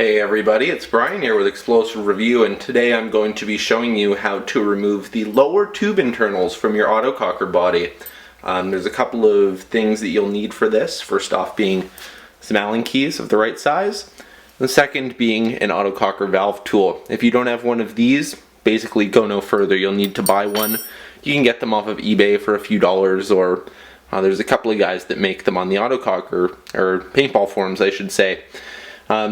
Hey everybody, it's Brian here with Explosive Review, and today I'm going to be showing you how to remove the lower tube internals from your autococker body. There's a couple of things that you'll need for this. First off being some Allen keys of the right size. The second being an autococker valve tool. If you don't have one of these, basically go no further. You'll need to buy one. You can get them off of eBay for a few dollars, or there's a couple of guys that make them on the autococker, or paintball forums I should say.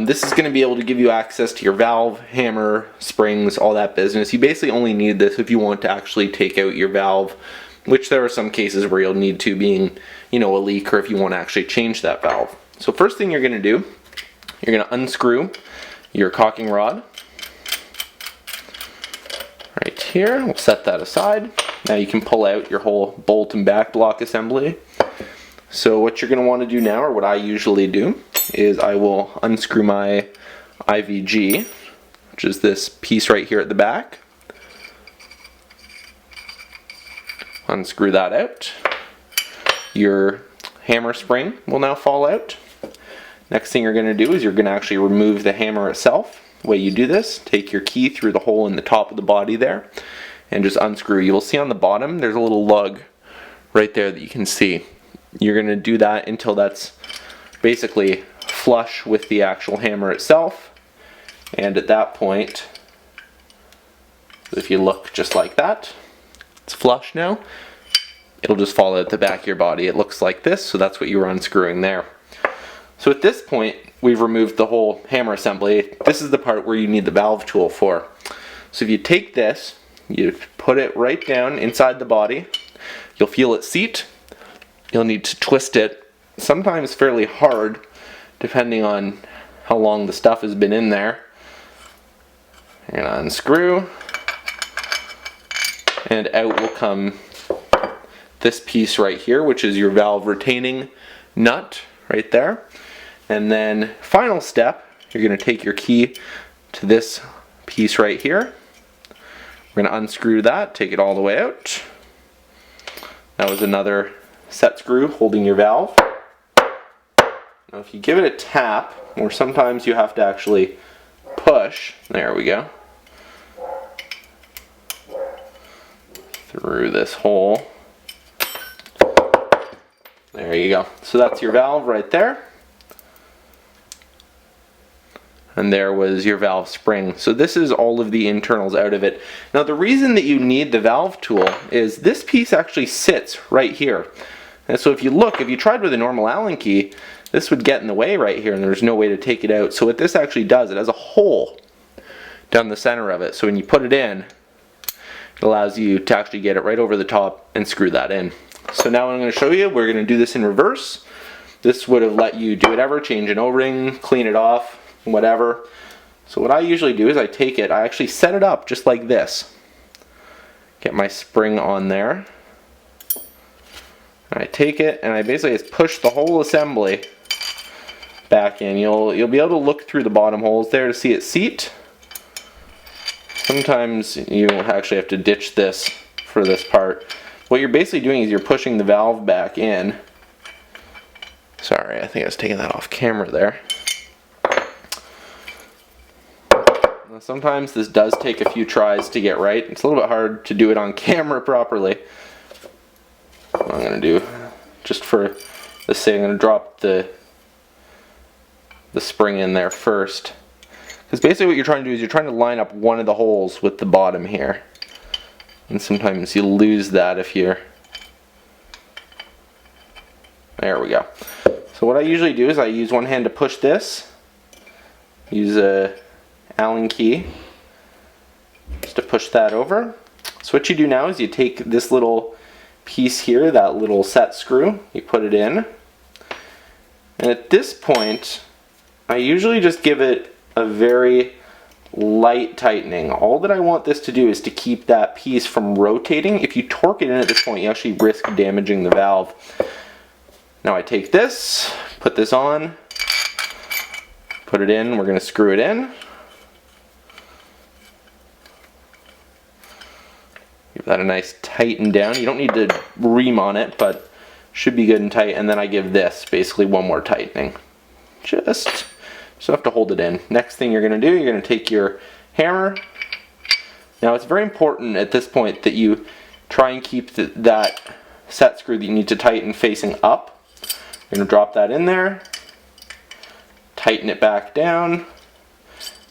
This is going to be able to give you access to your valve, hammer, springs, all that business. You basically only need this if you want to actually take out your valve, which there are some cases where you'll need to, being, a leak, or if you want to actually change that valve. So first thing you're going to do, you're going to unscrew your caulking rod right here. We'll set that aside. Now you can pull out your whole bolt and back block assembly. So what you're going to want to do now, or what I usually do, is I will unscrew my IVG, which is this piece right here at the back. Unscrew that out. Your hammer spring will now fall out. Next thing you're going to do is you're going to actually remove the hammer itself. The way you do this, take your key through the hole in the top of the body there and just unscrew. You will see on the bottom there's a little lug right there that you can see. You're going to do that until that's basically flush with the actual hammer itself, and at that point, if you look just like that, it's flush now. It'll just fall out the back of your body. It looks like this, so that's what you were unscrewing there. So at this point, we've removed the whole hammer assembly. This is the part where you need the valve tool for. So if you take this, you put it right down inside the body, you'll feel it seat. You'll need to twist it, sometimes fairly hard, depending on how long the stuff has been in there. You're going to unscrew, and out will come this piece right here, which is your valve retaining nut right there. And then final step, you're going to take your key to this piece right here. We're going to unscrew that, take it all the way out. That was another set screw holding your valve. Now if you give it a tap, or sometimes you have to actually push, there we go, through this hole. There you go. So that's your valve right there. And there was your valve spring. So this is all of the internals out of it. Now the reason that you need the valve tool is this piece actually sits right here. And so if you tried with a normal Allen key, this would get in the way right here and there's no way to take it out. So what this actually does, it has a hole down the center of it. So when you put it in, it allows you to actually get it right over the top and screw that in. So now what I'm going to show you, we're going to do this in reverse. This would have let you do whatever, change an O-ring, clean it off, whatever. So what I usually do is I take it, I actually set it up just like this. Get my spring on there. I take it and I basically just push the whole assembly back in. You'll be able to look through the bottom holes there to see it seat. Sometimes you actually have to ditch this for this part. What you're basically doing is you're pushing the valve back in. Sorry, I think I was taking that off camera there. Now, sometimes this does take a few tries to get right. It's a little bit hard to do it on camera properly. What I'm going to do, just for the sake, I'm going to drop the spring in there first. Because basically what you're trying to do is you're trying to line up one of the holes with the bottom here. And sometimes you lose that if you're... There we go. So what I usually do is I use one hand to push this. Use a Allen key just to push that over. So what you do now is you take this little piece here, that little set screw, you put it in, and at this point I usually just give it a very light tightening. All that I want this to do is to keep that piece from rotating. If you torque it in at this point, you actually risk damaging the valve. Now I take this, put this on, put it in, we're going to screw it in. Give that a nice tighten down. You don't need to ream on it, but should be good and tight. And then I give this basically one more tightening. Just Just have to hold it in. Next thing you're going to do, you're going to take your hammer. Now it's very important at this point that you try and keep that set screw that you need to tighten facing up. You're going to drop that in there, tighten it back down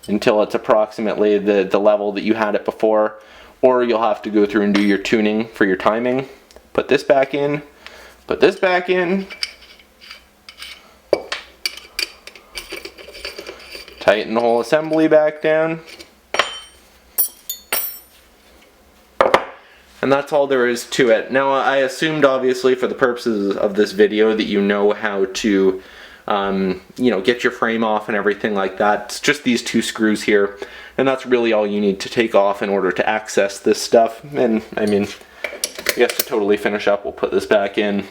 until it's approximately the level that you had it before, or you'll have to go through and do your tuning for your timing. Put this back in, put this back in, tighten the whole assembly back down. And that's all there is to it. Now I assumed obviously for the purposes of this video that you know how to get your frame off and everything like that. It's just these two screws here, and that's really all you need to take off in order to access this stuff. And I mean, I guess to totally finish up, we'll put this back in.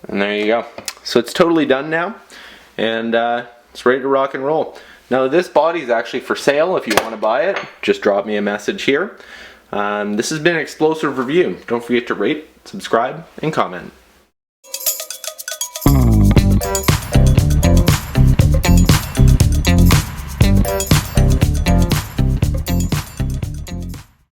And there you go. So it's totally done now, and it's ready to rock and roll. Now this body is actually for sale. If you want to buy it, just drop me a message here. This has been an explosive review. Don't forget to rate, subscribe, and comment.